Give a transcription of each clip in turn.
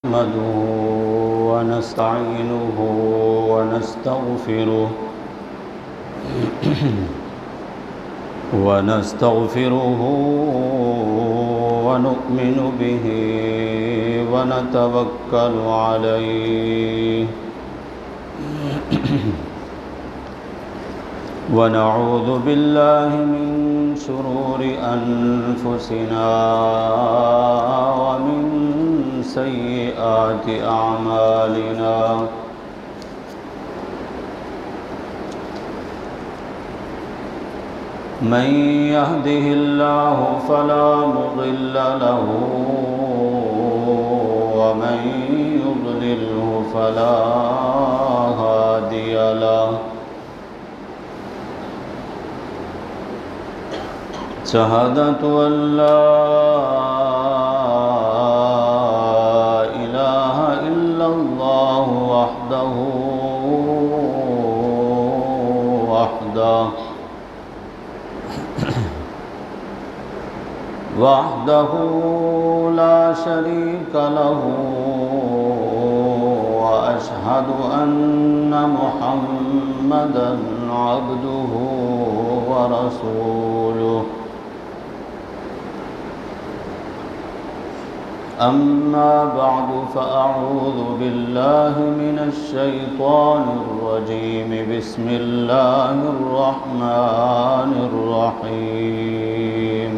نحمده ونستعينه ونستغفره ونؤمن به ونتوكل عليه ونعوذ بالله من شرور أنفسنا ومن سيئات أعمالنا من يهده الله فلا مضل له ومن يضلله فلا هادي له شهادة أن لا إله إلا الله وحده لا شريك له وأشهد أن محمدًا عبده ورسوله أما بعد فأعوذ بالله من الشيطان الرجيم بسم الله الرحمن الرحيم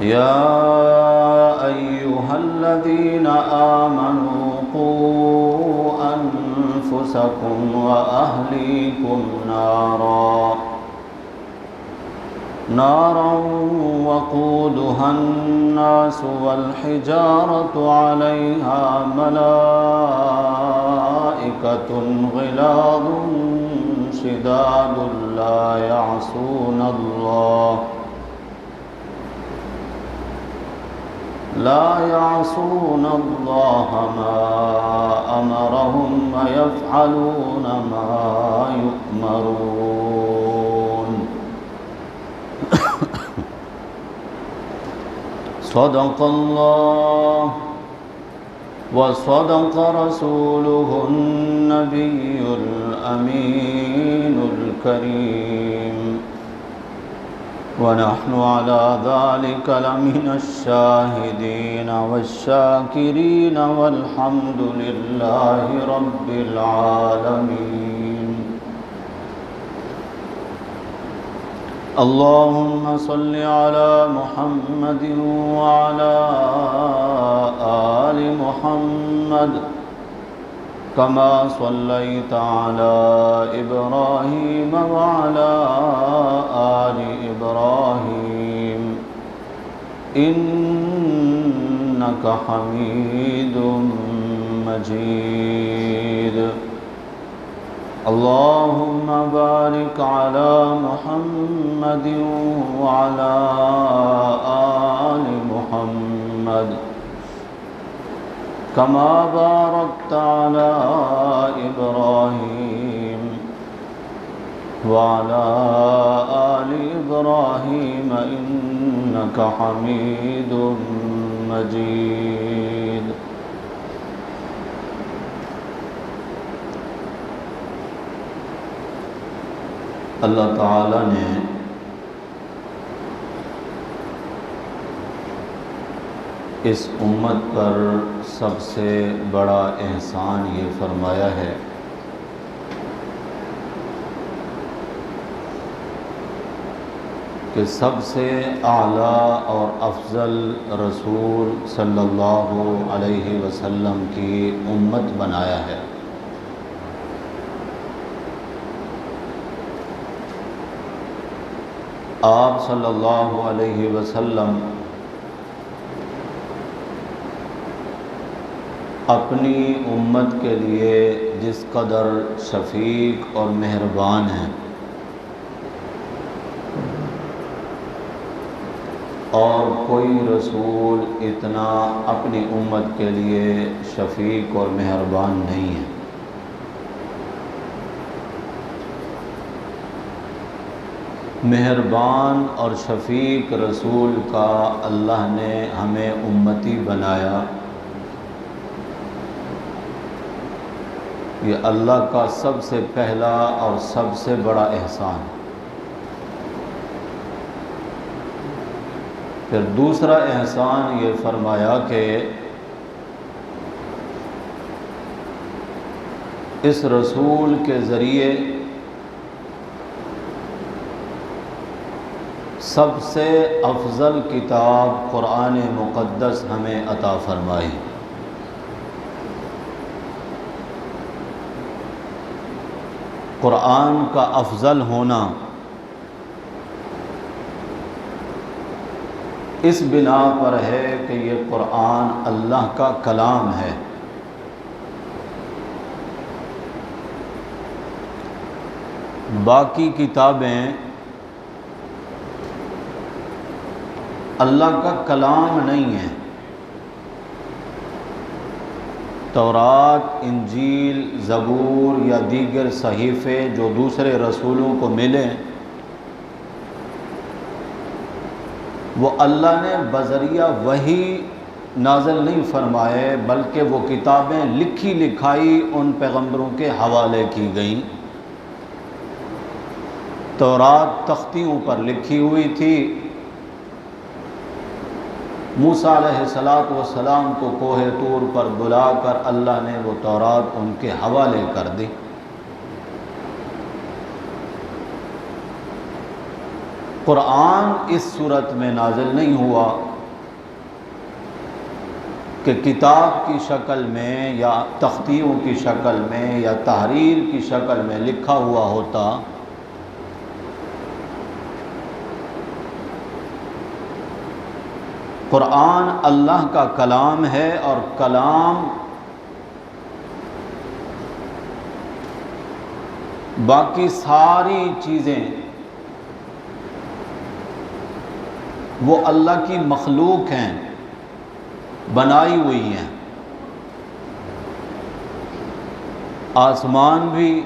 يا أيها الذين آمنوا قوا أنفسكم وأهليكم نارا وقودها الناس والحجارة عليها ملائكة غلاظ شداد لا يعصون الله ما أمرهم ويفعلون ما يؤمرون صدق الله وصدق رسوله النبي الأمين الكريم ونحن على ذلك لمن الشاهدين والشاكرين والحمد لله رب العالمين اللهم صل على محمد وعلى آل محمد كما صليت على إبراهيم وعلى آل إبراهيم إنك حميد مجيد اللهم بارك على محمد وعلى آل محمد كما باركت على إبراهيم وعلى آل إبراهيم إنك حميد مجيد اللہ تعالی نے اس امت پر سب سے بڑا احسان یہ فرمایا ہے کہ سب سے اعلیٰ اور افضل رسول صلی اللہ علیہ وسلم کی امت بنایا ہے۔ آپ صلی اللہ علیہ وسلم اپنی امت کے لیے جس قدر شفیق اور مہربان ہیں اور کوئی رسول اتنا اپنی امت کے لیے شفیق اور مہربان نہیں ہے۔ مہربان اور شفیق رسول کا اللہ نے ہمیں امتی بنایا، یہ اللہ کا سب سے پہلا اور سب سے بڑا احسان۔ پھر دوسرا احسان یہ فرمایا کہ اس رسول کے ذریعے سب سے افضل کتاب قرآن مقدس ہمیں عطا فرمائی۔ قرآن کا افضل ہونا اس بنا پر ہے کہ یہ قرآن اللہ کا کلام ہے۔ باقی کتابیں اللہ کا کلام نہیں ہیں۔ تورات، انجیل، زبور یا دیگر صحیفے جو دوسرے رسولوں کو ملے، وہ اللہ نے بذریعہ وحی نازل نہیں فرمائے، بلکہ وہ کتابیں لکھی لکھائی ان پیغمبروں کے حوالے کی گئیں۔ تورات تختیوں پر لکھی ہوئی تھی، موسیٰ علیہ السلام کو کوہ طور پر بلا کر اللہ نے وہ تورات ان کے حوالے کر دی۔ قرآن اس صورت میں نازل نہیں ہوا کہ کتاب کی شکل میں یا تختیوں کی شکل میں یا تحریر کی شکل میں لکھا ہوا ہوتا۔ قرآن اللہ کا کلام ہے، اور کلام باقی ساری چیزیں وہ اللہ کی مخلوق ہیں، بنائی ہوئی ہیں۔ آسمان بھی،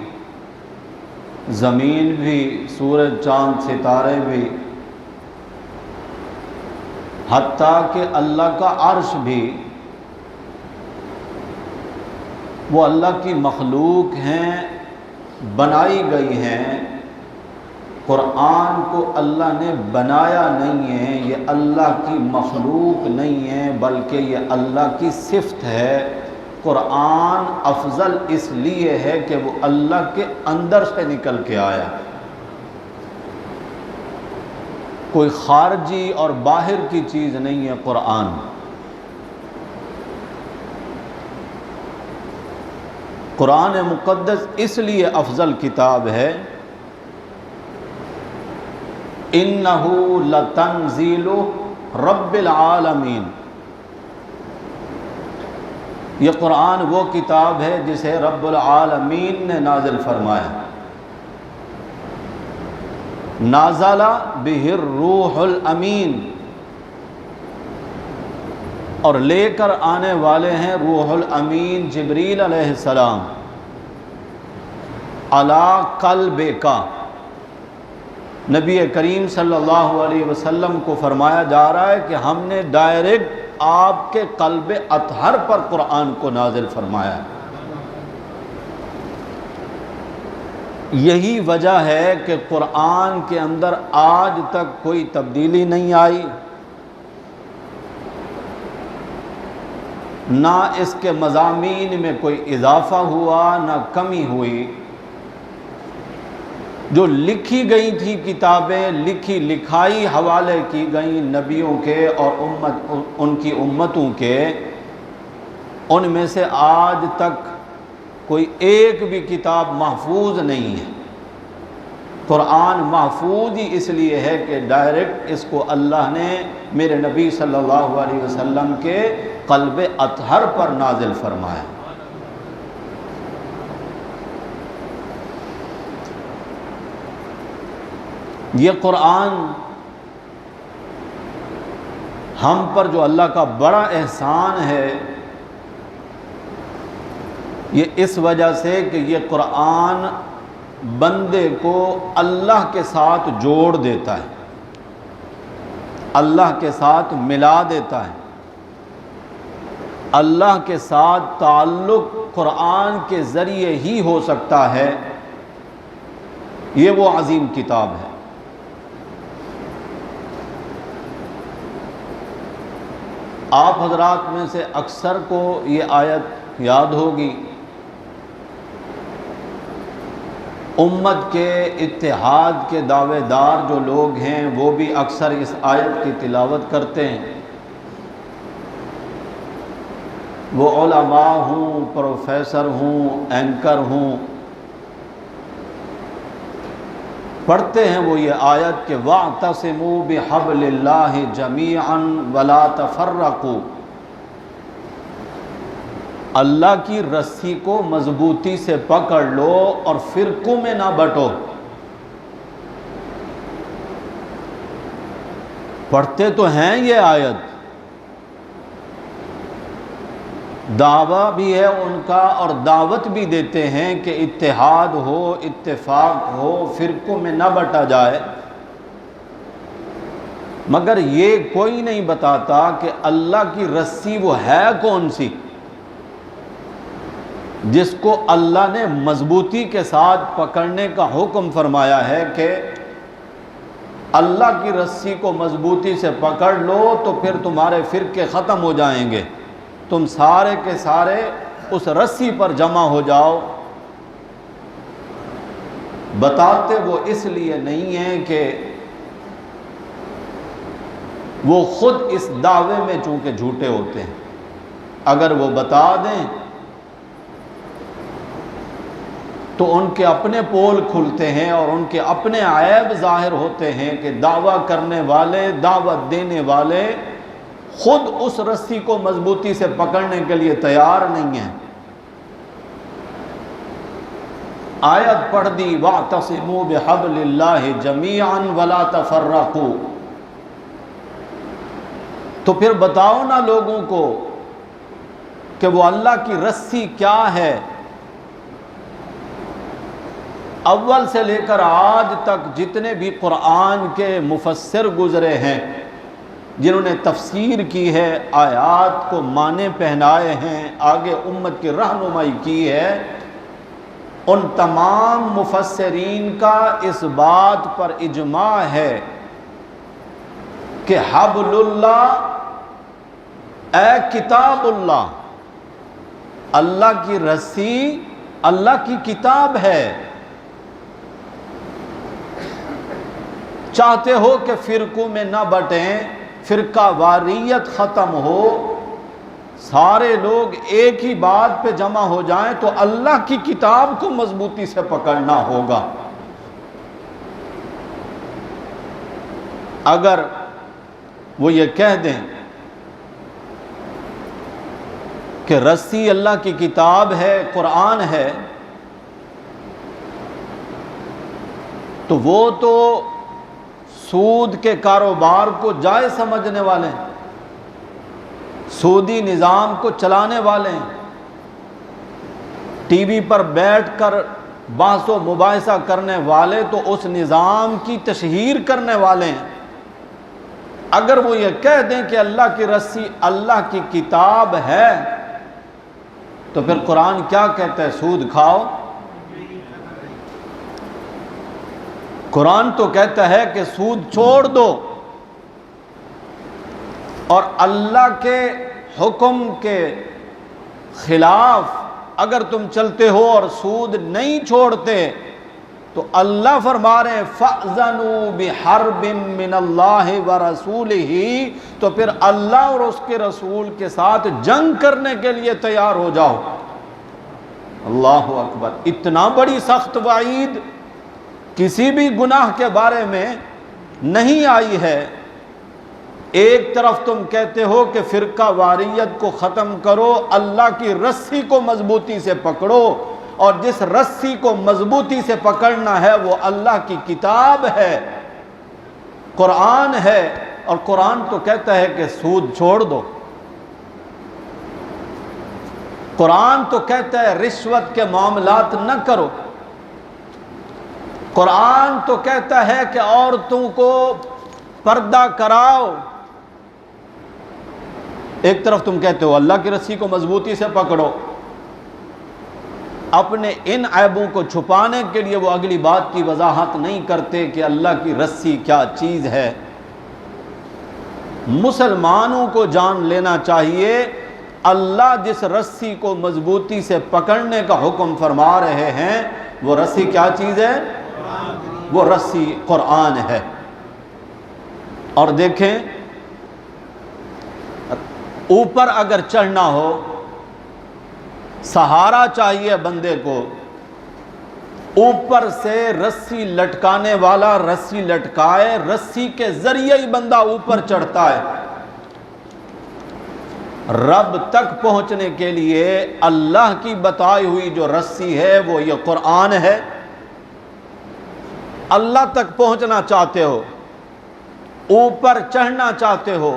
زمین بھی، سورج، چاند، ستارے بھی، حتیٰ کہ اللہ کا عرش بھی، وہ اللہ کی مخلوق ہیں، بنائی گئی ہیں۔ قرآن کو اللہ نے بنایا نہیں ہے، یہ اللہ کی مخلوق نہیں ہے، بلکہ یہ اللہ کی صفت ہے۔ قرآن افضل اس لیے ہے کہ وہ اللہ کے اندر سے نکل کے آیا، کوئی خارجی اور باہر کی چیز نہیں ہے قرآن۔ قرآن مقدس اس لیے افضل کتاب ہے، اِنَّهُ لَتَنزِيلُ رَبِّ الْعَالَمِينَ، یہ قرآن وہ کتاب ہے جسے رب العالمین نے نازل فرمایا۔ نازل بہ الروح الامین، اور لے کر آنے والے ہیں روح الامین جبریل علیہ السلام، علی قلبک، نبی کریم صلی اللہ علیہ وسلم کو فرمایا جا رہا ہے کہ ہم نے ڈائریکٹ آپ کے قلب اطہر پر قرآن کو نازل فرمایا۔ یہی وجہ ہے کہ قرآن کے اندر آج تک کوئی تبدیلی نہیں آئی، نہ اس کے مضامین میں کوئی اضافہ ہوا نہ کمی ہوئی۔ جو لکھی گئی تھی کتابیں، لکھی لکھائی حوالے کی گئیں نبیوں کے اور ان کی امتوں کے، ان میں سے آج تک کوئی ایک بھی کتاب محفوظ نہیں ہے۔ قرآن محفوظ ہی اس لیے ہے کہ ڈائریکٹ اس کو اللہ نے میرے نبی صلی اللہ علیہ وسلم کے قلب اطہر پر نازل فرمایا۔ یہ قرآن ہم پر جو اللہ کا بڑا احسان ہے، یہ اس وجہ سے کہ یہ قرآن بندے کو اللہ کے ساتھ جوڑ دیتا ہے، اللہ کے ساتھ ملا دیتا ہے۔ اللہ کے ساتھ تعلق قرآن کے ذریعے ہی ہو سکتا ہے۔ یہ وہ عظیم کتاب ہے۔ آپ حضرات میں سے اکثر کو یہ آیت یاد ہوگی، امت کے اتحاد کے دعوے دار جو لوگ ہیں وہ بھی اکثر اس آیت کی تلاوت کرتے ہیں۔ وہ علماء ہوں، پروفیسر ہوں، اینکر ہوں، پڑھتے ہیں وہ یہ آیت کہ وَاعْتَصِمُوا بِحَبْلِ اللَّهِ جَمِيعًا وَلَا تَفَرَّقُوا، اللہ کی رسی کو مضبوطی سے پکڑ لو اور فرقوں میں نہ بٹو۔ پڑھتے تو ہیں یہ آیت، دعویٰ بھی ہے ان کا اور دعوت بھی دیتے ہیں کہ اتحاد ہو، اتفاق ہو، فرقوں میں نہ بٹا جائے، مگر یہ کوئی نہیں بتاتا کہ اللہ کی رسی وہ ہے کون سی جس کو اللہ نے مضبوطی کے ساتھ پکڑنے کا حکم فرمایا ہے کہ اللہ کی رسی کو مضبوطی سے پکڑ لو تو پھر تمہارے فرقے ختم ہو جائیں گے، تم سارے کے سارے اس رسی پر جمع ہو جاؤ۔ بتاتے وہ اس لیے نہیں ہیں کہ وہ خود اس دعوے میں چونکہ جھوٹے ہوتے ہیں، اگر وہ بتا دیں تو ان کے اپنے پول کھلتے ہیں اور ان کے اپنے عیب ظاہر ہوتے ہیں کہ دعویٰ کرنے والے، دعوت دینے والے خود اس رسی کو مضبوطی سے پکڑنے کے لیے تیار نہیں ہیں۔ آیت پڑھ دی وَاعْتَصِمُوا بِحَبْلِ اللَّهِ جَمِيعًا وَلَا تَفَرَّقُوا، تو پھر بتاؤ نا لوگوں کو کہ وہ اللہ کی رسی کیا ہے۔ اول سے لے کر آج تک جتنے بھی قرآن کے مفسر گزرے ہیں، جنہوں نے تفسیر کی ہے، آیات کو معنی پہنائے ہیں، آگے امت کی رہنمائی کی ہے، ان تمام مفسرین کا اس بات پر اجماع ہے کہ حبل اللہ اے کتاب اللہ، اللہ کی رسی اللہ کی کتاب ہے۔ چاہتے ہو کہ فرقوں میں نہ بٹیں، فرقہ واریت ختم ہو، سارے لوگ ایک ہی بات پہ جمع ہو جائیں تو اللہ کی کتاب کو مضبوطی سے پکڑنا ہوگا۔ اگر وہ یہ کہہ دیں کہ رسی اللہ کی کتاب ہے، قرآن ہے، تو وہ تو سود کے کاروبار کو جائز سمجھنے والے ہیں، سودی نظام کو چلانے والے ہیں، ٹی وی پر بیٹھ کر بحث و مباحثہ کرنے والے تو اس نظام کی تشہیر کرنے والے ہیں۔ اگر وہ یہ کہہ دیں کہ اللہ کی رسی اللہ کی کتاب ہے تو پھر قرآن کیا کہتا ہے؟ سود کھاؤ۔ قرآن تو کہتا ہے کہ سود چھوڑ دو، اور اللہ کے حکم کے خلاف اگر تم چلتے ہو اور سود نہیں چھوڑتے تو اللہ فرما رہے ہیں فَأْذَنُوا بِحَرْبٍ مِّنَ اللَّهِ وَرَسُولِهِ، تو پھر اللہ اور اس کے رسول کے ساتھ جنگ کرنے کے لیے تیار ہو جاؤ۔ اللہ اکبر! اتنا بڑی سخت وعید کسی بھی گناہ کے بارے میں نہیں آئی ہے۔ ایک طرف تم کہتے ہو کہ فرقہ واریت کو ختم کرو، اللہ کی رسی کو مضبوطی سے پکڑو، اور جس رسی کو مضبوطی سے پکڑنا ہے وہ اللہ کی کتاب ہے، قرآن ہے، اور قرآن تو کہتا ہے کہ سود چھوڑ دو۔ قرآن تو کہتا ہے رشوت کے معاملات نہ کرو۔ قرآن تو کہتا ہے کہ عورتوں کو پردہ کراؤ، ایک طرف تم کہتے ہو اللہ کی رسی کو مضبوطی سے پکڑو۔ اپنے ان عیبوں کو چھپانے کے لیے وہ اگلی بات کی وضاحت نہیں کرتے کہ اللہ کی رسی کیا چیز ہے۔ مسلمانوں کو جان لینا چاہیے اللہ جس رسی کو مضبوطی سے پکڑنے کا حکم فرما رہے ہیں وہ رسی کیا چیز ہے؟ وہ رسی قرآن ہے۔ اور دیکھیں، اوپر اگر چڑھنا ہو، سہارا چاہیے بندے کو، اوپر سے رسی لٹکانے والا رسی لٹکائے، رسی کے ذریعے ہی بندہ اوپر چڑھتا ہے۔ رب تک پہنچنے کے لیے اللہ کی بتائی ہوئی جو رسی ہے وہ یہ قرآن ہے۔ اللہ تک پہنچنا چاہتے ہو، اوپر چڑھنا چاہتے ہو،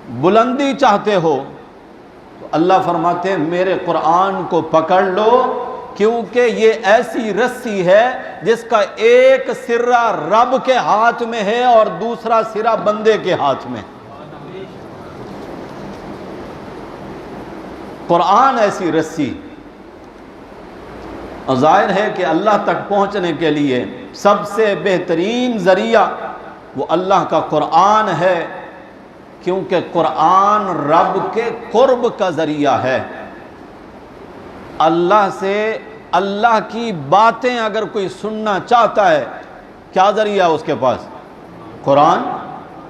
بلندی چاہتے ہو، تو اللہ فرماتے ہیں میرے قرآن کو پکڑ لو، کیونکہ یہ ایسی رسی ہے جس کا ایک سرا رب کے ہاتھ میں ہے اور دوسرا سرا بندے کے ہاتھ میں۔ قرآن ایسی رسی، اور ظاہر ہے کہ اللہ تک پہنچنے کے لیے سب سے بہترین ذریعہ وہ اللہ کا قرآن ہے، کیونکہ قرآن رب کے قرب کا ذریعہ ہے۔ اللہ سے اللہ کی باتیں اگر کوئی سننا چاہتا ہے، کیا ذریعہ ہے اس کے پاس؟ قرآن۔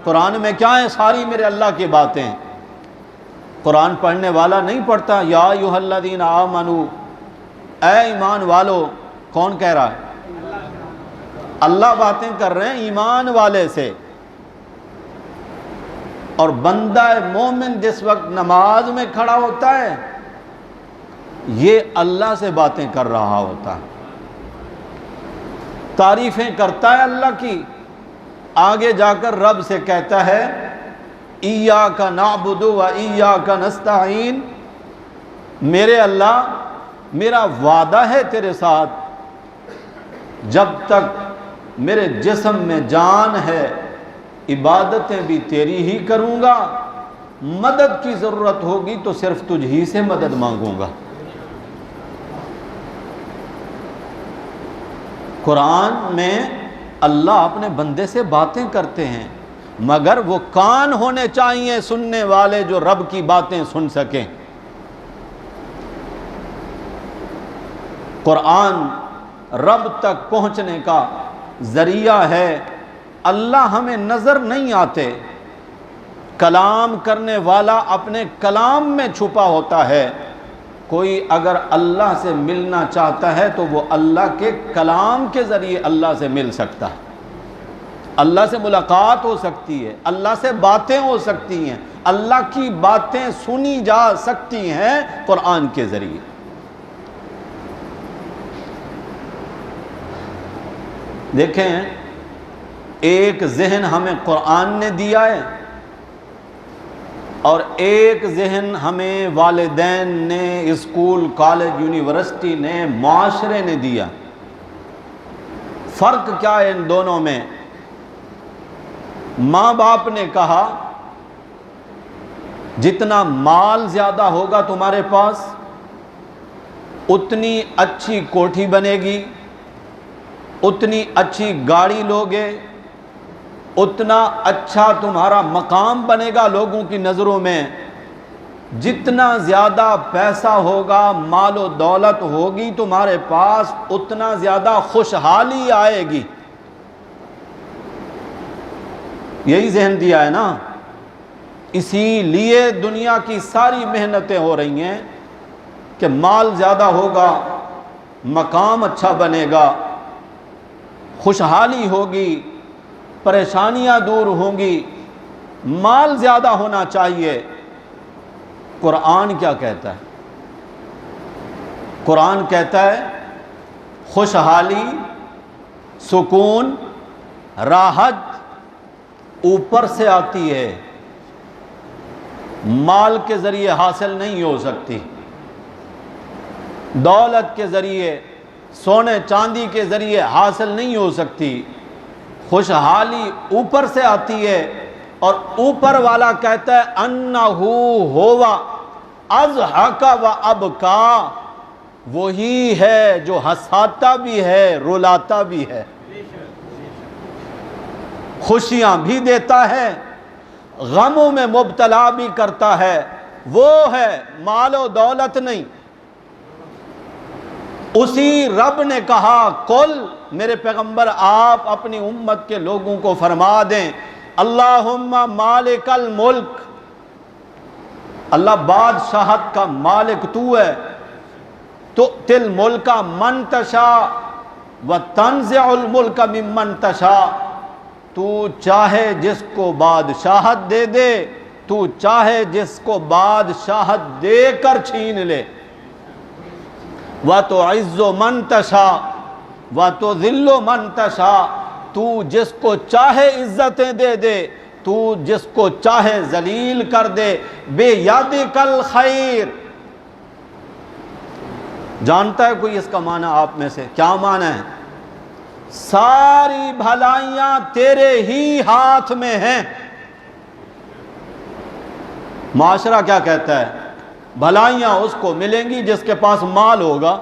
قرآن میں کیا ہے؟ ساری میرے اللہ کی باتیں۔ قرآن پڑھنے والا نہیں پڑھتا یا ایھا الذین آمنو، اے ایمان والو، کون کہہ رہا ہے؟ اللہ باتیں کر رہے ہیں ایمان والے سے۔ اور بندہ مومن جس وقت نماز میں کھڑا ہوتا ہے یہ اللہ سے باتیں کر رہا ہوتا ہے، تعریفیں کرتا ہے اللہ کی، آگے جا کر رب سے کہتا ہے ایاک نعبد و ایاک نستعین، میرے اللہ میرا وعدہ ہے تیرے ساتھ، جب تک میرے جسم میں جان ہے عبادتیں بھی تیری ہی کروں گا، مدد کی ضرورت ہوگی تو صرف تجھ ہی سے مدد مانگوں گا۔ قرآن میں اللہ اپنے بندے سے باتیں کرتے ہیں، مگر وہ کان ہونے چاہیے سننے والے جو رب کی باتیں سن سکیں۔ قرآن رب تک پہنچنے کا ذریعہ ہے۔ اللہ ہمیں نظر نہیں آتے، کلام کرنے والا اپنے کلام میں چھپا ہوتا ہے۔ کوئی اگر اللہ سے ملنا چاہتا ہے تو وہ اللہ کے کلام کے ذریعے اللہ سے مل سکتا ہے، اللہ سے ملاقات ہو سکتی ہے، اللہ سے باتیں ہو سکتی ہیں، اللہ کی باتیں سنی جا سکتی ہیں قرآن کے ذریعے۔ دیکھیں، ایک ذہن ہمیں قرآن نے دیا ہے اور ایک ذہن ہمیں والدین نے، اسکول، کالج، یونیورسٹی نے، معاشرے نے دیا۔ فرق کیا ہے ان دونوں میں؟ ماں باپ نے کہا جتنا مال زیادہ ہوگا تمہارے پاس اتنی اچھی کوٹھی بنے گی، اتنی اچھی گاڑی لوگے، اتنا اچھا تمہارا مقام بنے گا لوگوں کی نظروں میں، جتنا زیادہ پیسہ ہوگا، مال و دولت ہوگی تمہارے پاس، اتنا زیادہ خوشحالی آئے گی۔ یہی ذہن دیا ہے نا، اسی لیے دنیا کی ساری محنتیں ہو رہی ہیں کہ مال زیادہ ہوگا، مقام اچھا بنے گا، خوشحالی ہوگی، پریشانیاں دور ہوں گی، مال زیادہ ہونا چاہیے۔ قرآن کیا کہتا ہے؟ قرآن کہتا ہے خوشحالی، سکون، راحت اوپر سے آتی ہے، مال کے ذریعے حاصل نہیں ہو سکتی، دولت کے ذریعے، سونے چاندی کے ذریعے حاصل نہیں ہو سکتی، خوشحالی اوپر سے آتی ہے، اور اوپر والا کہتا ہے انہو ہوا اضحک و ابکا، وہی ہے جو ہنساتا بھی ہے رلاتا بھی ہے، خوشیاں بھی دیتا ہے، غموں میں مبتلا بھی کرتا ہے، وہ ہے مال و دولت نہیں۔ اسی رب نے کہا قل، میرے پیغمبر آپ اپنی امت کے لوگوں کو فرما دیں اللہم مالک الملک، اللہ بادشاہت کا مالک تو ہے، تؤتی الملک من تشاء وتنزع الملک ممن تشاء، تو چاہے جس کو بادشاہت دے دے، تو چاہے جس کو بادشاہت دے کر چھین لے، وَتُعِزُّ مَن تَشَاءُ وَتُذِلُّ مَن تَشَاءُ، تو جس کو چاہے عزتیں دے دے، تو جس کو چاہے ذلیل کر دے، بِيَدِكَ الْخَيْرُ۔ جانتا ہے کوئی اس کا معنی آپ میں سے؟ کیا معنی ہے؟ ساری بھلائیاں تیرے ہی ہاتھ میں ہیں۔ معاشرہ کیا کہتا ہے؟ بھلائیاں اس کو ملیں گی جس کے پاس مال ہوگا،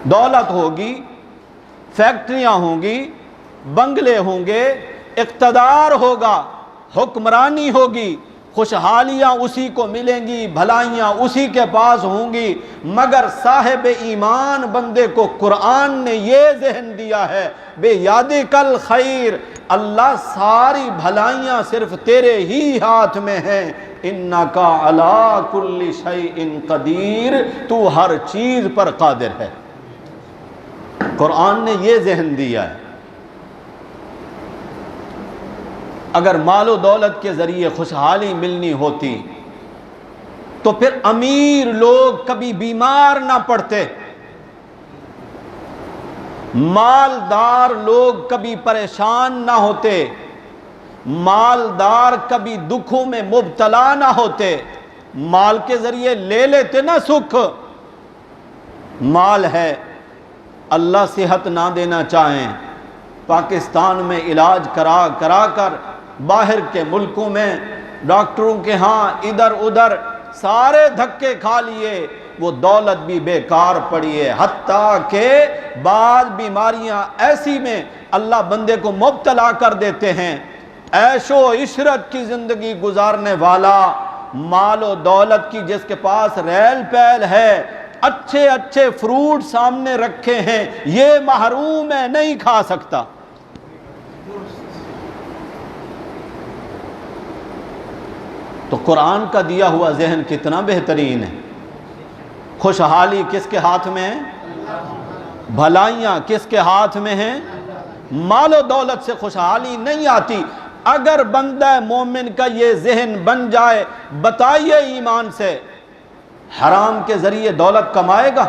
دولت ہوگی، فیکٹریاں ہوں گی، بنگلے ہوں گے، اقتدار ہوگا، حکمرانی ہوگی، خوشحالیاں اسی کو ملیں گی، بھلائیاں اسی کے پاس ہوں گی۔ مگر صاحب ایمان بندے کو قرآن نے یہ ذہن دیا ہے بِيَدِكَ الْخَيْرُ، اللہ ساری بھلائیاں صرف تیرے ہی ہاتھ میں ہیں، اِنَّكَ عَلَىٰ كُلِّ شَيْءٍ قَدِيرٌ، تو ہر چیز پر قادر ہے۔ قرآن نے یہ ذہن دیا ہے۔ اگر مال و دولت کے ذریعے خوشحالی ملنی ہوتی تو پھر امیر لوگ کبھی بیمار نہ پڑتے، مالدار لوگ کبھی پریشان نہ ہوتے، مالدار کبھی دکھوں میں مبتلا نہ ہوتے، مال کے ذریعے لے لیتے نا سکھ۔ مال ہے، اللہ صحت نہ دینا چاہیں، پاکستان میں علاج کرا کر باہر کے ملکوں میں ڈاکٹروں کے ہاں ادھر ادھر سارے دھکے کھا لیے، وہ دولت بھی بیکار پڑی ہے، حتیٰ کہ بعض بیماریاں ایسی میں اللہ بندے کو مبتلا کر دیتے ہیں۔ عیش و عشرت کی زندگی گزارنے والا، مال و دولت کی جس کے پاس ریل پیل ہے، اچھے اچھے فروٹ سامنے رکھے ہیں، یہ محروم ہے، نہیں کھا سکتا۔ تو قرآن کا دیا ہوا ذہن کتنا بہترین ہے۔ خوشحالی کس کے ہاتھ میں ہے؟ بھلائیاں کس کے ہاتھ میں ہیں؟ مال و دولت سے خوشحالی نہیں آتی۔ اگر بندہ مومن کا یہ ذہن بن جائے، بتائیے ایمان سے حرام کے ذریعے دولت کمائے گا؟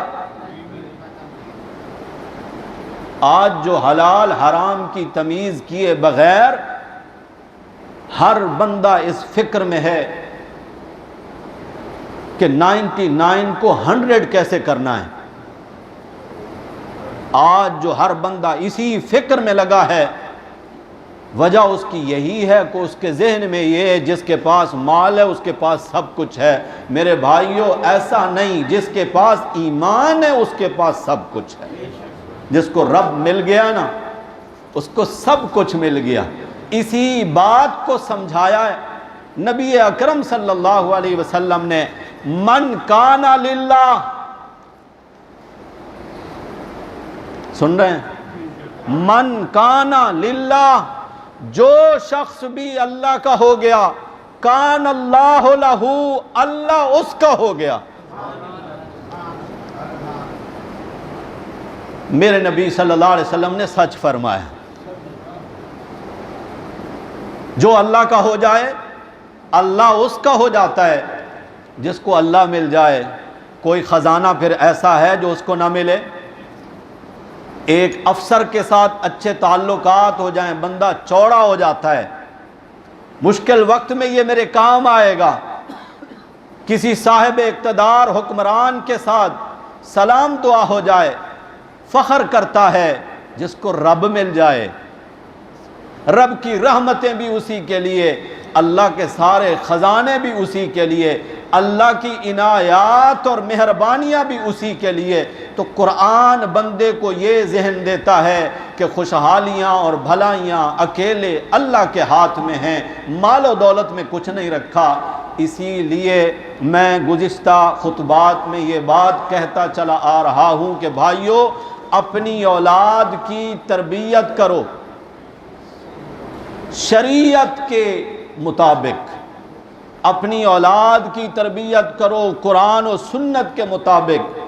آج جو حلال حرام کی تمیز کیے بغیر ہر بندہ اس فکر میں ہے کہ 99 کو 100 کیسے کرنا ہے۔ آج جو ہر بندہ اسی فکر میں لگا ہے، وجہ اس کی یہی ہے کہ اس کے ذہن میں یہ ہے جس کے پاس مال ہے اس کے پاس سب کچھ ہے۔ میرے بھائیوں ایسا نہیں، جس کے پاس ایمان ہے اس کے پاس سب کچھ ہے۔ جس کو رب مل گیا نا اس کو سب کچھ مل گیا۔ اسی بات کو سمجھایا ہے نبی اکرم صلی اللہ علیہ وسلم نے، من کان للہ، سن رہے ہیں؟ من کان للہ، جو شخص بھی اللہ کا ہو گیا، کان اللہ لہ، اللہ اس کا ہو گیا۔ میرے نبی صلی اللہ علیہ وسلم نے سچ فرمایا، جو اللہ کا ہو جائے اللہ اس کا ہو جاتا ہے۔ جس کو اللہ مل جائے، کوئی خزانہ پھر ایسا ہے جو اس کو نہ ملے؟ ایک افسر کے ساتھ اچھے تعلقات ہو جائیں، بندہ چوڑا ہو جاتا ہے، مشکل وقت میں یہ میرے کام آئے گا۔ کسی صاحب اقتدار حکمران کے ساتھ سلام دعا ہو جائے، فخر کرتا ہے جس کو رب مل جائے، رب کی رحمتیں بھی اسی کے لیے، اللہ کے سارے خزانے بھی اسی کے لیے، اللہ کی عنایات اور مہربانیاں بھی اسی کے لیے۔ تو قرآن بندے کو یہ ذہن دیتا ہے کہ خوشحالیاں اور بھلائیاں اکیلے اللہ کے ہاتھ میں ہیں، مال و دولت میں کچھ نہیں رکھا۔ اسی لیے میں گزشتہ خطبات میں یہ بات کہتا چلا آ رہا ہوں کہ بھائیو، اپنی اولاد کی تربیت کرو شریعت کے مطابق، اپنی اولاد کی تربیت کرو قرآن و سنت کے مطابق،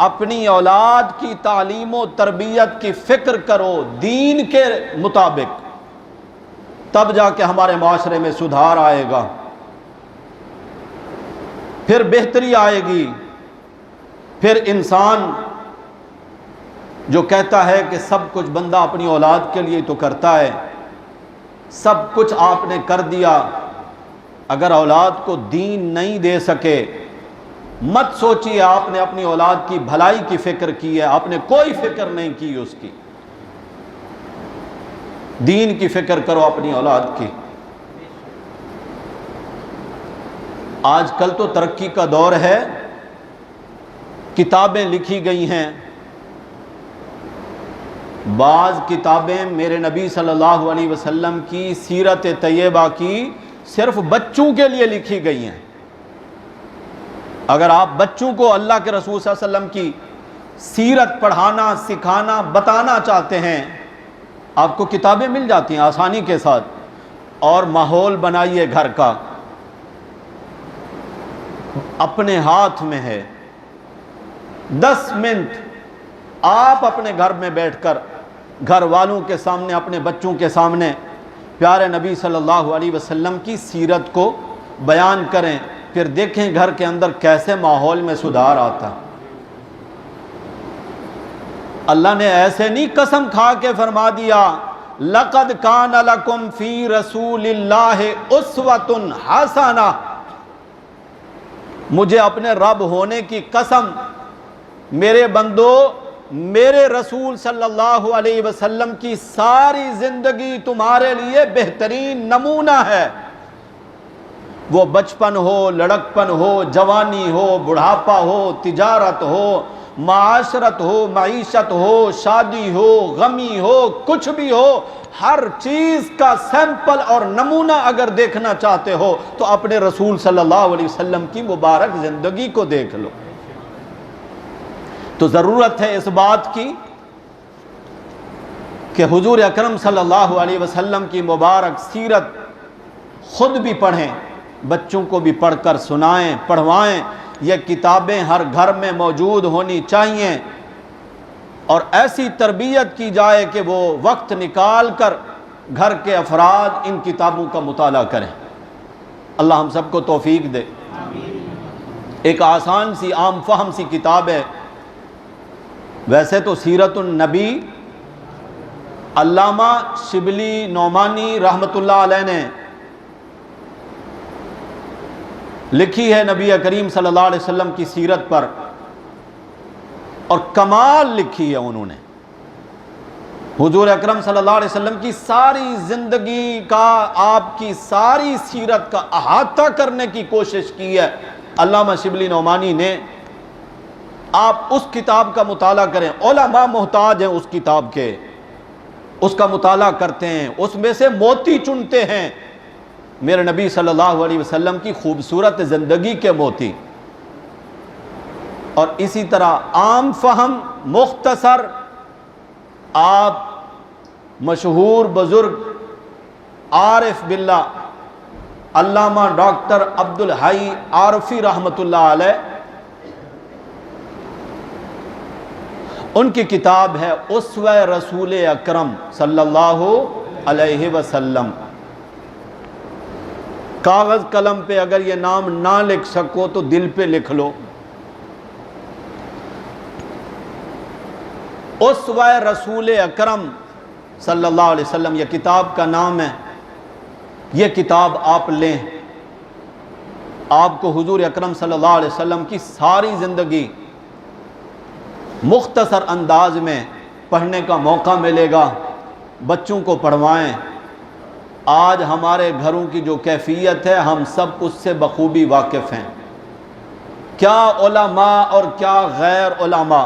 اپنی اولاد کی تعلیم و تربیت کی فکر کرو دین کے مطابق، تب جا کے ہمارے معاشرے میں سدھار آئے گا، پھر بہتری آئے گی۔ پھر انسان جو کہتا ہے کہ سب کچھ بندہ اپنی اولاد کے لیے تو کرتا ہے، سب کچھ آپ نے کر دیا، اگر اولاد کو دین نہیں دے سکے، مت سوچیے آپ نے اپنی اولاد کی بھلائی کی فکر کی ہے، آپ نے کوئی فکر نہیں کی اس کی۔ دین کی فکر کرو اپنی اولاد کی۔ آج کل تو ترقی کا دور ہے، کتابیں لکھی گئی ہیں، بعض کتابیں میرے نبی صلی اللہ علیہ وسلم کی سیرت طیبہ کی صرف بچوں کے لیے لکھی گئی ہیں۔ اگر آپ بچوں کو اللہ کے رسول صلی اللہ علیہ وسلم کی سیرت پڑھانا، سکھانا، بتانا چاہتے ہیں، آپ کو کتابیں مل جاتی ہیں آسانی کے ساتھ۔ اور ماحول بنائیے گھر کا، اپنے ہاتھ میں ہے۔ 10 منٹ آپ اپنے گھر میں بیٹھ کر گھر والوں کے سامنے، اپنے بچوں کے سامنے پیارے نبی صلی اللہ علیہ وسلم کی سیرت کو بیان کریں، پھر دیکھیں گھر کے اندر کیسے ماحول میں سدھار آتا۔ اللہ نے ایسے نہیں قسم کھا کے فرما دیا لَقَدْ كَانَ لَكُمْ فِي رَسُولِ اللَّهِ أُسْوَةٌ حَسَنَةٌ، مجھے اپنے رب ہونے کی قسم، میرے بندو، میرے رسول صلی اللہ علیہ وسلم کی ساری زندگی تمہارے لیے بہترین نمونہ ہے۔ وہ بچپن ہو، لڑکپن ہو، جوانی ہو، بڑھاپا ہو، تجارت ہو، معاشرت ہو، معیشت ہو، شادی ہو، غمی ہو، کچھ بھی ہو، ہر چیز کا سیمپل اور نمونہ اگر دیکھنا چاہتے ہو تو اپنے رسول صلی اللہ علیہ وسلم کی مبارک زندگی کو دیکھ لو۔ تو ضرورت ہے اس بات کی کہ حضور اکرم صلی اللہ علیہ وسلم کی مبارک سیرت خود بھی پڑھیں، بچوں کو بھی پڑھ کر سنائیں، پڑھوائیں۔ یہ کتابیں ہر گھر میں موجود ہونی چاہیے، اور ایسی تربیت کی جائے کہ وہ وقت نکال کر گھر کے افراد ان کتابوں کا مطالعہ کریں۔ اللہ ہم سب کو توفیق دے۔ ایک آسان سی عام فہم سی کتاب ہے، ویسے تو سیرت النبی علامہ شبلی نعمانی رحمۃ اللہ علیہ نے لکھی ہے نبی کریم صلی اللہ علیہ وسلم کی سیرت پر، اور کمال لکھی ہے انہوں نے۔ حضور اکرم صلی اللہ علیہ وسلم کی ساری زندگی کا، آپ کی ساری سیرت کا احاطہ کرنے کی کوشش کی ہے علامہ شبلی نعمانی نے۔ آپ اس کتاب کا مطالعہ کریں، علماء محتاج ہیں اس کتاب کے، اس کا مطالعہ کرتے ہیں، اس میں سے موتی چنتے ہیں، میرے نبی صلی اللہ علیہ وسلم کی خوبصورت زندگی کے موتی۔ اور اسی طرح عام فہم مختصر، آپ مشہور بزرگ عارف باللہ علامہ ڈاکٹر عبدالحی عارفی رحمۃ اللہ علیہ، ان کی کتاب ہے اسوہ رسول اکرم صلی اللہ علیہ وسلم۔ کاغذ قلم پہ اگر یہ نام نہ لکھ سکو تو دل پہ لکھ لو، اسوہ رسول اکرم صلی اللہ علیہ وسلم، یہ کتاب کا نام ہے۔ یہ کتاب آپ لیں، آپ کو حضور اکرم صلی اللہ علیہ وسلم کی ساری زندگی مختصر انداز میں پڑھنے کا موقع ملے گا، بچوں کو پڑھوائیں۔ آج ہمارے گھروں کی جو کیفیت ہے ہم سب اس سے بخوبی واقف ہیں، کیا علماء اور کیا غیر علماء،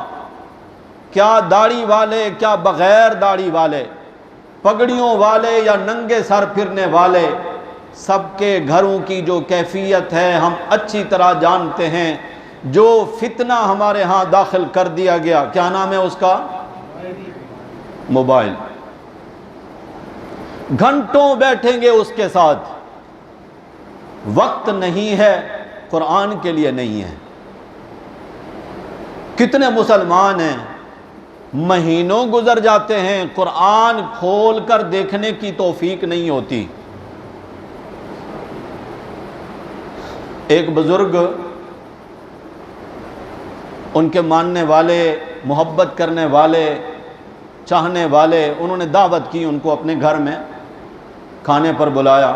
کیا داڑھی والے کیا بغیر داڑھی والے، پگڑیوں والے یا ننگے سر پھرنے والے، سب کے گھروں کی جو کیفیت ہے ہم اچھی طرح جانتے ہیں۔ جو فتنہ ہمارے ہاں داخل کر دیا گیا، کیا نام ہے اس کا؟ موبائل۔ گھنٹوں بیٹھیں گے اس کے ساتھ، وقت نہیں ہے، قرآن کے لیے نہیں ہے۔ کتنے مسلمان ہیں مہینوں گزر جاتے ہیں قرآن کھول کر دیکھنے کی توفیق نہیں ہوتی۔ ایک بزرگ، ان کے ماننے والے، محبت کرنے والے، چاہنے والے، انہوں نے دعوت کی، ان کو اپنے گھر میں کھانے پر بلایا۔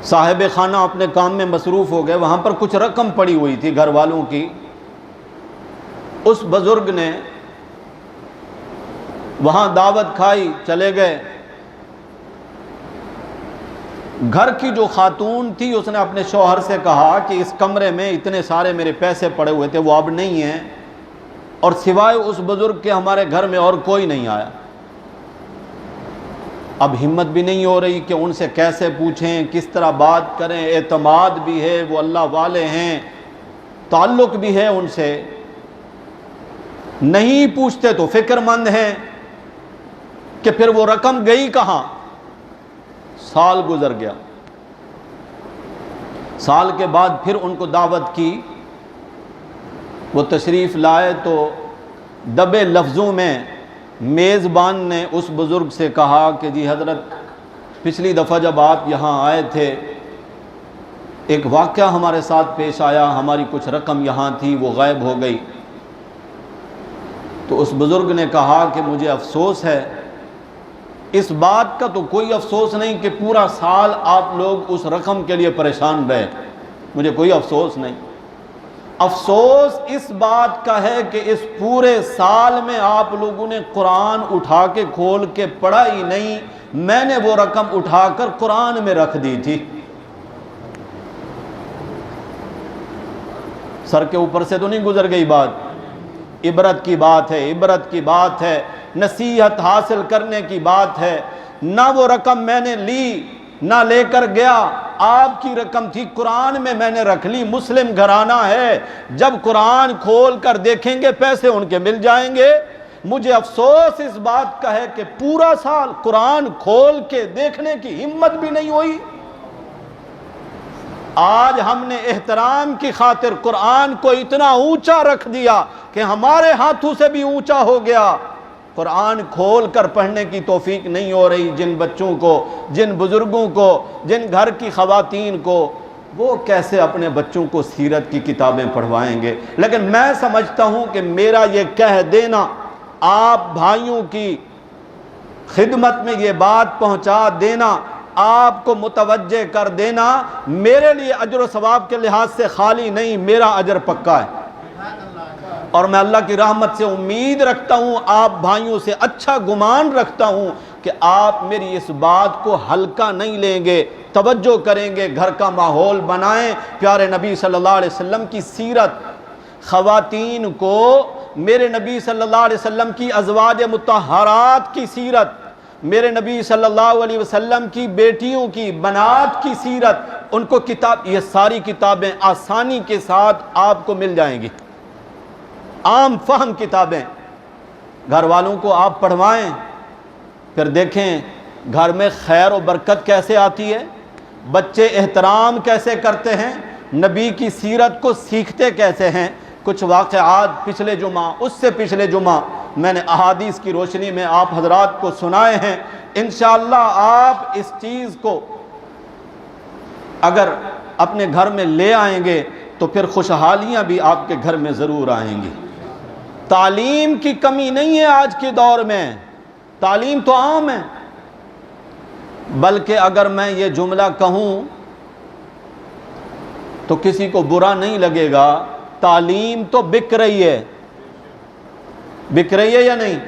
صاحب خانہ اپنے کام میں مصروف ہو گئے، وہاں پر کچھ رقم پڑی ہوئی تھی گھر والوں کی۔ اس بزرگ نے وہاں دعوت کھائی، چلے گئے۔ گھر کی جو خاتون تھی اس نے اپنے شوہر سے کہا کہ اس کمرے میں اتنے سارے میرے پیسے پڑے ہوئے تھے، وہ اب نہیں ہیں، اور سوائے اس بزرگ کے ہمارے گھر میں اور کوئی نہیں آیا۔ اب ہمت بھی نہیں ہو رہی کہ ان سے کیسے پوچھیں، کس طرح بات کریں، اعتماد بھی ہے، وہ اللہ والے ہیں، تعلق بھی ہے ان سے، نہیں پوچھتے تو فکر مند ہیں کہ پھر وہ رقم گئی کہاں۔ سال گزر گیا، سال کے بعد پھر ان کو دعوت کی، وہ تشریف لائے تو دبے لفظوں میں میزبان نے اس بزرگ سے کہا کہ جی حضرت، پچھلی دفعہ جب آپ یہاں آئے تھے ایک واقعہ ہمارے ساتھ پیش آیا، ہماری کچھ رقم یہاں تھی وہ غائب ہو گئی۔ تو اس بزرگ نے کہا کہ مجھے افسوس ہے، اس بات کا تو کوئی افسوس نہیں کہ پورا سال آپ لوگ اس رقم کے لیے پریشان رہے، مجھے کوئی افسوس نہیں۔ افسوس اس بات کا ہے کہ اس پورے سال میں آپ لوگوں نے قرآن اٹھا کے کھول کے پڑھا ہی نہیں، میں نے وہ رقم اٹھا کر قرآن میں رکھ دی تھی۔ سر کے اوپر سے تو نہیں گزر گئی بات؟ عبرت کی بات ہے، عبرت کی بات ہے، نصیحت حاصل کرنے کی بات ہے۔ نہ وہ رقم میں نے لی، نہ لے کر گیا، آپ کی رقم تھی، قرآن میں نے رکھ لی۔ مسلم گھرانہ ہے، جب قرآن کھول کر دیکھیں گے پیسے ان کے مل جائیں گے۔ مجھے افسوس اس بات کا ہے کہ پورا سال قرآن کھول کے دیکھنے کی ہمت بھی نہیں ہوئی۔ آج ہم نے احترام کی خاطر قرآن کو اتنا اونچا رکھ دیا کہ ہمارے ہاتھوں سے بھی اونچا ہو گیا۔ قرآن کھول کر پڑھنے کی توفیق نہیں ہو رہی جن بچوں کو، جن بزرگوں کو، جن گھر کی خواتین کو، وہ کیسے اپنے بچوں کو سیرت کی کتابیں پڑھوائیں گے؟ لیکن میں سمجھتا ہوں کہ میرا یہ کہہ دینا، آپ بھائیوں کی خدمت میں یہ بات پہنچا دینا، آپ کو متوجہ کر دینا، میرے لیے اجر و ثواب کے لحاظ سے خالی نہیں، میرا اجر پکا ہے۔ اور میں اللہ کی رحمت سے امید رکھتا ہوں، آپ بھائیوں سے اچھا گمان رکھتا ہوں کہ آپ میری اس بات کو ہلکا نہیں لیں گے، توجہ کریں گے، گھر کا ماحول بنائیں، پیارے نبی صلی اللہ علیہ وسلم کی سیرت، خواتین کو میرے نبی صلی اللہ علیہ وسلم کی ازواج مطہرات کی سیرت، میرے نبی صلی اللہ علیہ وسلم کی بیٹیوں کی، بنات کی سیرت، ان کو کتاب، یہ ساری کتابیں آسانی کے ساتھ آپ کو مل جائیں گی، عام فہم کتابیں۔ گھر والوں کو آپ پڑھوائیں، پھر دیکھیں گھر میں خیر و برکت کیسے آتی ہے، بچے احترام کیسے کرتے ہیں، نبی کی سیرت کو سیکھتے کیسے ہیں۔ کچھ واقعات پچھلے جمعہ، اس سے پچھلے جمعہ میں نے احادیث کی روشنی میں آپ حضرات کو سنائے ہیں۔ انشاءاللہ آپ اس چیز کو اگر اپنے گھر میں لے آئیں گے تو پھر خوشحالیاں بھی آپ کے گھر میں ضرور آئیں گی۔ تعلیم کی کمی نہیں ہے آج کے دور میں، تعلیم تو عام ہے، بلکہ اگر میں یہ جملہ کہوں تو کسی کو برا نہیں لگے گا تعلیم تو بک رہی ہے یا نہیں؟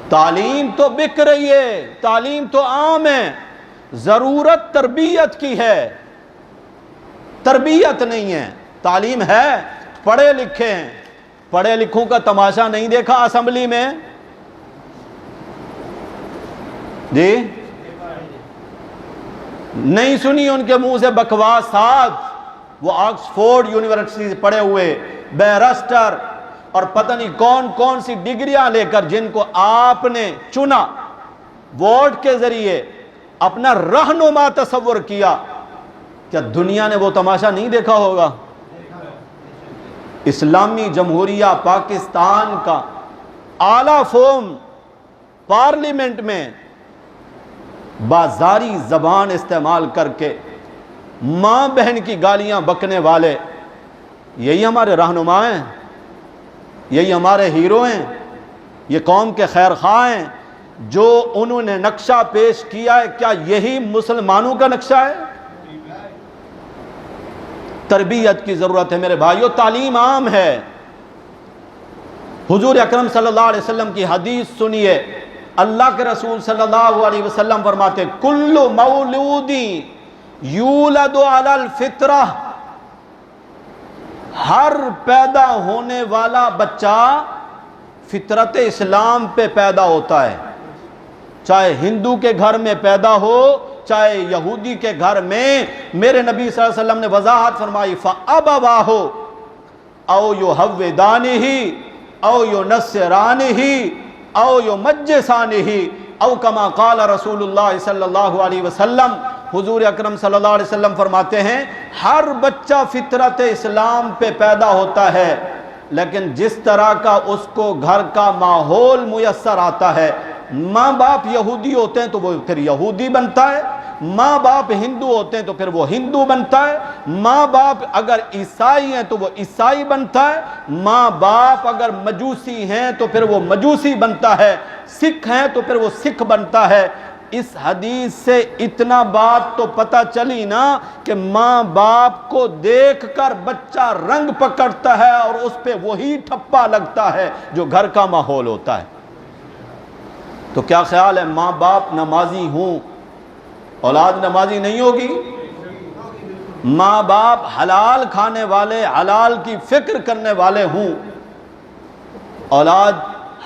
تعلیم تو بک رہی ہے، تعلیم تو عام ہے، ضرورت تربیت کی ہے، تربیت نہیں ہے۔ تعلیم ہے، پڑھے لکھے ہیں، پڑھے لکھوں کا تماشا نہیں دیکھا اسمبلی میں؟ جی نہیں سنی ان کے منہ سے بکواسات؟ وہ آکسفورڈ یونیورسٹی سے پڑھے ہوئے بیرسٹر اور پتہ نہیں کون کون سی ڈگریاں لے کر، جن کو آپ نے چنا، ووٹ کے ذریعے اپنا رہنما تصور کیا، کیا دنیا نے وہ تماشا نہیں دیکھا ہوگا؟ اسلامی جمہوریہ پاکستان کا اعلیٰ فورم پارلیمنٹ میں بازاری زبان استعمال کر کے ماں بہن کی گالیاں بکنے والے، یہی ہمارے رہنما ہیں، یہی ہمارے ہیرو ہیں، یہ قوم کے خیر خواہ ہیں؟ جو انہوں نے نقشہ پیش کیا ہے، کیا یہی مسلمانوں کا نقشہ ہے؟ تربیت کی ضرورت ہے میرے بھائیو، تعلیم عام ہے۔ حضور اکرم صلی اللہ علیہ وسلم کی حدیث سنیے، اللہ کے رسول صلی اللہ علیہ وسلم فرماتے کل مولود یولد علی الفطرہ، ہر پیدا ہونے والا بچہ فطرت اسلام پہ پیدا ہوتا ہے، چاہے ہندو کے گھر میں پیدا ہو چاہے یہودی کے گھر میں۔ میرے نبی صلی اللہ علیہ وسلم نے وضاحت فرمائی فَأَبَوَاهُ أَوْ يُهَوِّدَانِهِ أَوْ يُنَصِّرَانِهِ أَوْ يُمَجِّسَانِهِ أَوْ كَمَا قَالَ رسول اللہ صلی اللہ علیہ وسلم۔ حضور اکرم صلی اللہ علیہ وسلم فرماتے ہیں ہر بچہ فطرت اسلام پہ پیدا ہوتا ہے، لیکن جس طرح کا اس کو گھر کا ماحول میسر آتا ہے، ماں باپ یہودی ہوتے ہیں تو وہ پھر یہودی بنتا ہے، ماں باپ ہندو ہوتے ہیں تو پھر وہ ہندو بنتا ہے، ماں باپ اگر عیسائی ہیں تو وہ عیسائی بنتا ہے، ماں باپ اگر مجوسی ہیں تو پھر وہ مجوسی بنتا ہے، سکھ ہیں تو پھر وہ سکھ بنتا ہے۔ اس حدیث سے اتنا بات تو پتہ چلی نا کہ ماں باپ کو دیکھ کر بچہ رنگ پکڑتا ہے اور اس پہ وہی ٹھپا لگتا ہے جو گھر کا ماحول ہوتا ہے۔ تو کیا خیال ہے ماں باپ نمازی ہوں اولاد نمازی نہیں ہوگی؟ ماں باپ حلال کھانے والے، حلال کی فکر کرنے والے ہوں، اولاد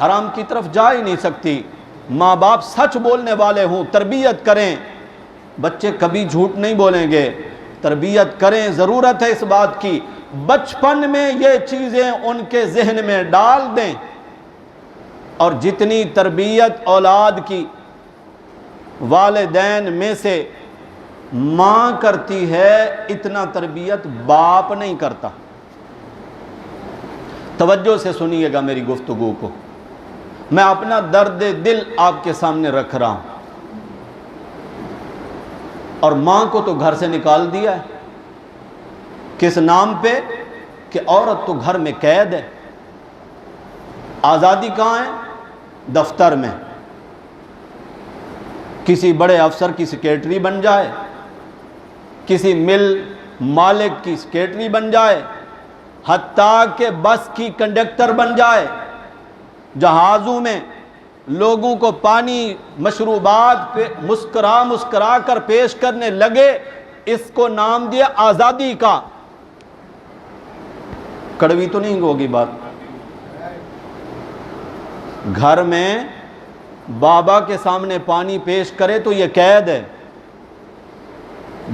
حرام کی طرف جا ہی نہیں سکتی۔ ماں باپ سچ بولنے والے ہوں، تربیت کریں، بچے کبھی جھوٹ نہیں بولیں گے، تربیت کریں، ضرورت ہے اس بات کی، بچپن میں یہ چیزیں ان کے ذہن میں ڈال دیں۔ اور جتنی تربیت اولاد کی والدین میں سے ماں کرتی ہے، اتنا تربیت باپ نہیں کرتا۔ توجہ سے سنیے گا میری گفتگو کو، میں اپنا درد دل آپ کے سامنے رکھ رہا ہوں۔ اور ماں کو تو گھر سے نکال دیا ہے، کس نام پہ؟ کہ عورت تو گھر میں قید ہے۔ آزادی کہاں ہے؟ دفتر میں، کسی بڑے افسر کی سیکریٹری بن جائے، کسی مل مالک کی سیکریٹری بن جائے، حتیٰ کہ بس کی کنڈکٹر بن جائے، جہازوں میں لوگوں کو پانی مشروبات پہ مسکرا کر پیش کرنے لگے، اس کو نام دیا آزادی کا۔ کڑوی تو نہیں ہوگی بات؟ گھر میں بابا کے سامنے پانی پیش کرے تو یہ قید ہے،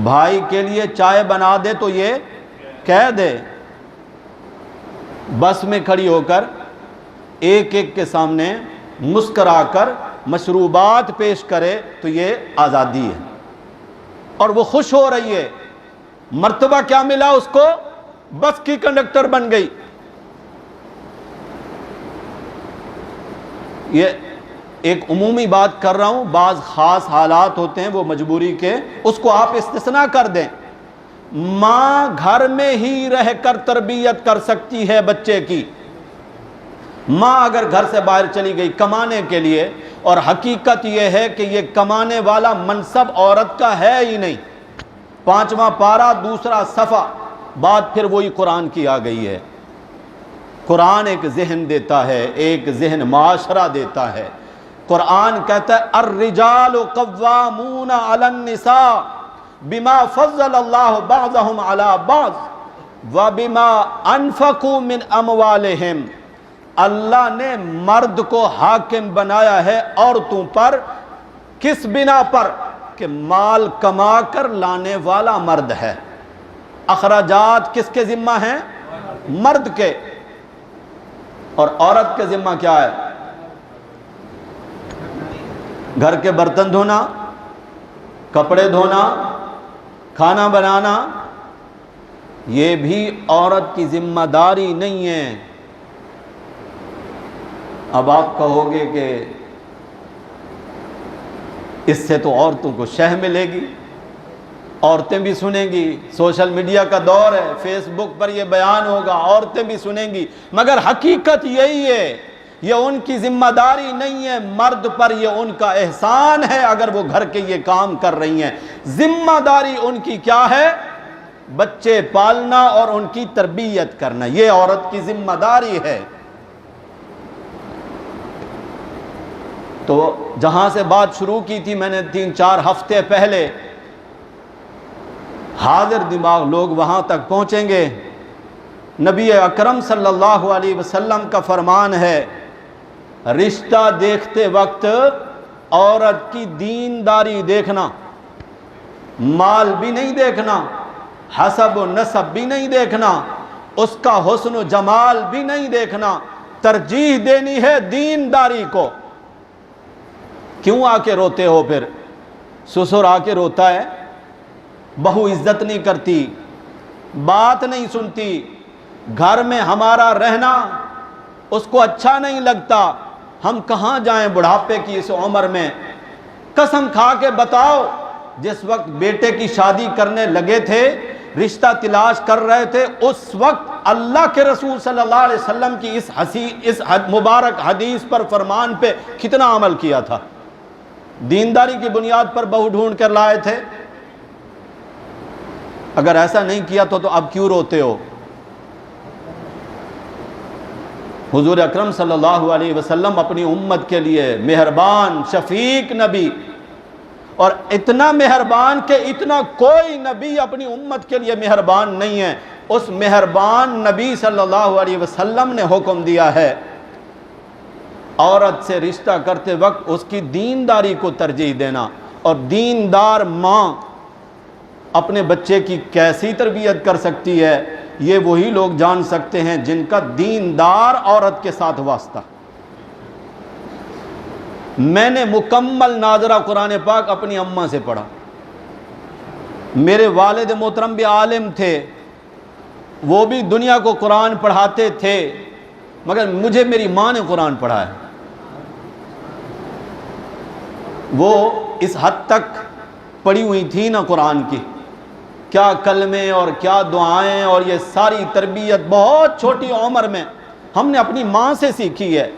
بھائی کے لیے چائے بنا دے تو یہ قید ہے، بس میں کھڑی ہو کر ایک ایک کے سامنے مسکرا کر مشروبات پیش کرے تو یہ آزادی ہے، اور وہ خوش ہو رہی ہے۔ مرتبہ کیا ملا اس کو؟ بس کی کنڈکٹر بن گئی۔ یہ ایک عمومی بات کر رہا ہوں، بعض خاص حالات ہوتے ہیں وہ مجبوری کے، اس کو آپ استثناء کر دیں۔ ماں گھر میں ہی رہ کر تربیت کر سکتی ہے بچے کی۔ ماں اگر گھر سے باہر چلی گئی کمانے کے لیے، اور حقیقت یہ ہے کہ یہ کمانے والا منصب عورت کا ہے ہی نہیں، 5واں پارہ 2 صفحہ بات پھر وہی قرآن کی آ گئی ہے۔ قرآن ایک ذہن دیتا ہے، ایک ذہن معاشرہ دیتا ہے۔ قرآن کہتا ہے الرجال قوامون علی النساء بما فضل اللہ بعضهم علی بعض وبما انفقوا من اموالہم۔ اللہ نے مرد کو حاکم بنایا ہے عورتوں پر، کس بنا پر؟ کہ مال کما کر لانے والا مرد ہے، اخراجات کس کے ذمہ ہیں؟ مرد کے۔ اور عورت کے ذمہ کیا ہے؟ گھر کے برتن دھونا، کپڑے دھونا، کھانا بنانا، یہ بھی عورت کی ذمہ داری نہیں ہے۔ اب آپ کہو گے کہ اس سے تو عورتوں کو شہ ملے گی، عورتیں بھی سنیں گی، سوشل میڈیا کا دور ہے، فیس بک پر یہ بیان ہوگا، عورتیں بھی سنیں گی، مگر حقیقت یہی ہے، یہ ان کی ذمہ داری نہیں ہے، مرد پر یہ ان کا احسان ہے اگر وہ گھر کے یہ کام کر رہی ہیں۔ ذمہ داری ان کی کیا ہے؟ بچے پالنا اور ان کی تربیت کرنا، یہ عورت کی ذمہ داری ہے۔ تو جہاں سے بات شروع کی تھی میں نے 3-4 ہفتے پہلے، حاضر دماغ لوگ وہاں تک پہنچیں گے۔ نبی اکرم صلی اللہ علیہ وسلم کا فرمان ہے، رشتہ دیکھتے وقت عورت کی دینداری دیکھنا، مال بھی نہیں دیکھنا، حسب و نسب بھی نہیں دیکھنا، اس کا حسن و جمال بھی نہیں دیکھنا، ترجیح دینی ہے دینداری کو۔ کیوں آ کے روتے ہو پھر؟ سسر آ کے روتا ہے، بہو عزت نہیں کرتی، بات نہیں سنتی، گھر میں ہمارا رہنا اس کو اچھا نہیں لگتا، ہم کہاں جائیں بڑھاپے کی اس عمر میں؟ قسم کھا کے بتاؤ، جس وقت بیٹے کی شادی کرنے لگے تھے، رشتہ تلاش کر رہے تھے، اس وقت اللہ کے رسول صلی اللہ علیہ وسلم کی اس مبارک حدیث پر، فرمان پہ کتنا عمل کیا تھا؟ دینداری کی بنیاد پر بہو ڈھونڈ کر لائے تھے؟ اگر ایسا نہیں کیا تو اب کیوں روتے ہو؟ حضور اکرم صلی اللہ علیہ وسلم اپنی امت کے لیے مہربان شفیق نبی، اور اتنا مہربان کہ اتنا کوئی نبی اپنی امت کے لیے مہربان نہیں ہے۔ اس مہربان نبی صلی اللہ علیہ وسلم نے حکم دیا ہے، عورت سے رشتہ کرتے وقت اس کی دینداری کو ترجیح دینا۔ اور دیندار ماں اپنے بچے کی کیسی تربیت کر سکتی ہے، یہ وہی لوگ جان سکتے ہیں جن کا دیندار عورت کے ساتھ واسطہ۔ میں نے مکمل ناظرہ قرآن پاک اپنی اماں سے پڑھا، میرے والد محترم بھی عالم تھے، وہ بھی دنیا کو قرآن پڑھاتے تھے، مگر مجھے میری ماں نے قرآن پڑھایا۔ وہ اس حد تک پڑھی ہوئی تھی نا قرآن کی، کیا کلمے اور کیا دعائیں، اور یہ ساری تربیت بہت چھوٹی عمر میں ہم نے اپنی ماں سے سیکھی ہے،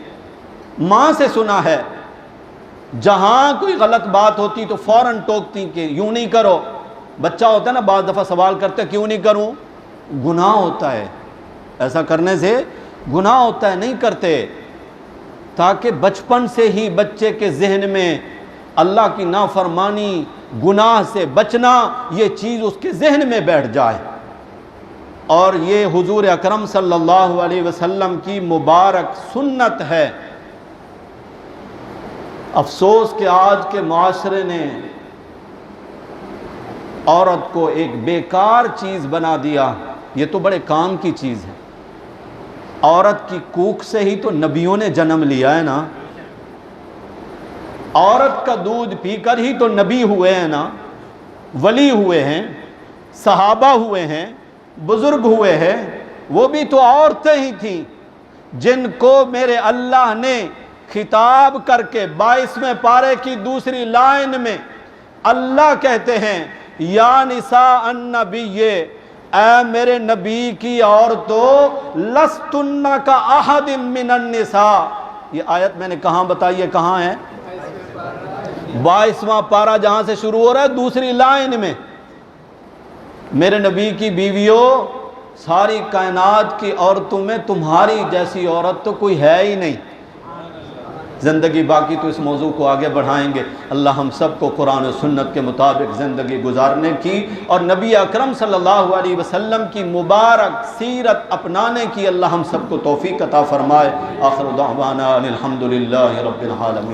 ماں سے سنا ہے۔ جہاں کوئی غلط بات ہوتی تو فوراً ٹوکتی کہ یوں نہیں کرو۔ بچہ ہوتا ہے نا، بعض دفعہ سوال کرتے کیوں نہیں کروں؟ گناہ ہوتا ہے، ایسا کرنے سے گناہ ہوتا ہے، نہیں کرتے، تاکہ بچپن سے ہی بچے کے ذہن میں اللہ کی نافرمانی، گناہ سے بچنا، یہ چیز اس کے ذہن میں بیٹھ جائے۔ اور یہ حضور اکرم صلی اللہ علیہ وسلم کی مبارک سنت ہے۔ افسوس کہ آج کے معاشرے نے عورت کو ایک بیکار چیز بنا دیا۔ یہ تو بڑے کام کی چیز ہے، عورت کی کوکھ سے ہی تو نبیوں نے جنم لیا ہے نا، عورت کا دودھ پی کر ہی تو نبی ہوئے ہیں نا، ولی ہوئے ہیں، صحابہ ہوئے ہیں، بزرگ ہوئے ہیں۔ وہ بھی تو عورتیں ہی تھیں جن کو میرے اللہ نے خطاب کر کے 22ویں پارے کی دوسری لائن میں اللہ کہتے ہیں یا نساء النبی، اے میرے نبی کی عورتوں، لستن کا احد من النساء۔ یہ آیت میں نے کہاں بتائی ہے، کہاں ہے؟ 22واں پارہ جہاں سے شروع ہو رہا ہے دوسری لائن میں۔ میرے نبی کی بیویوں، ساری کائنات کی عورتوں میں تمہاری جیسی عورت تو کوئی ہے ہی نہیں۔ زندگی باقی تو اس موضوع کو آگے بڑھائیں گے۔ اللہ ہم سب کو قرآن و سنت کے مطابق زندگی گزارنے کی اور نبی اکرم صلی اللہ علیہ وسلم کی مبارک سیرت اپنانے کی اللہ ہم سب کو توفیق عطا فرمائے۔ آخر دعوانا الحمدللہ رب العالمین۔